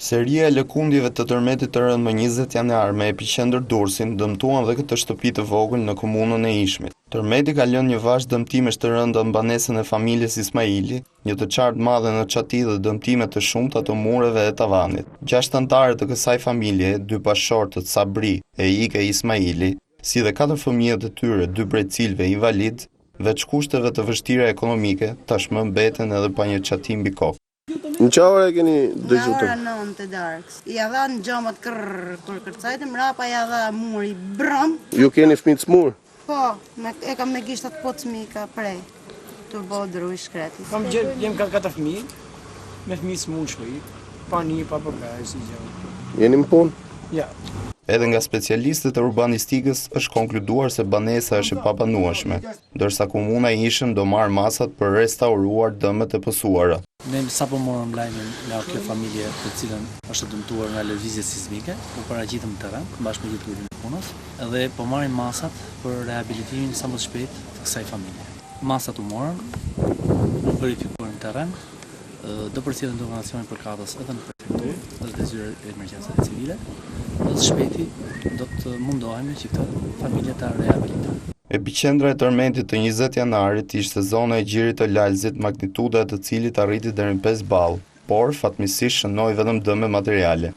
Seria e lëkundjeve të tërmetit të rënd më 20 janar me epicendër Durrësin dëmtuan dhe këtë shtëpi të vogël në komunën e Ishmit. Tërmeti ka lënë një vazhd dëmtimesh të rënda në banesën e familjes Ismaili, një të qartë madhe në çati dhe dëmtime të shumta të mureve e tavanit. 6 anëtarë të kësaj familje, 2 bashortët Sabri e Ike Ismaili, si dhe 4 fëmijët e tyre, 2 prej cilëve invalid, veç kushteve të vështira ekonomike, tashmë mbeten edhe pa një çati mbi kokë. Në qa ora e keni Nga dëgju të? ora 9 të darkës. Ja dha në gjomët kur kërcajtë, mrapa ja dha muri brëm. Ju keni fëmijë të smur? Po, e kam me gishtat po të mika prej. Të bodru i shkreti. Jem ka 4 fëmijë, me fëmijë smurshëm, pa një, pa përgaj, si gjë. Jeni më punë? Ja. Edhe nga specialistët e urbanistikës është konkluduar se banesa është e pabanueshme, ndërsa komuna e Ishëm do marrë masat për restauruar dëmet e pësuara. Ne sapo morëm lajmin nga kjo familje e cilën është dëmtuar nga lëvizje sismike, u paraqitëm në terren bashkë me gjithë grupin e punës dhe po marrim masat për rehabilitimin sa më të shpejt të kësaj familje. Masat u morën, u verifikuan në terren, do përcjellen dokumentacionin përkatës edhe në prefekturë dhe të zyrat e emergjencave civile, dhe së shpejti do të mundohemi që këtë familje ta rehabilitojmë. Epicendra e tërmetit të 20 janarit ishte zona e Gjirit të Lalzit, magnituda e të cilit arriti deri në 5 ballë, por fatmirësisht shënoi vetëm dëme materiale.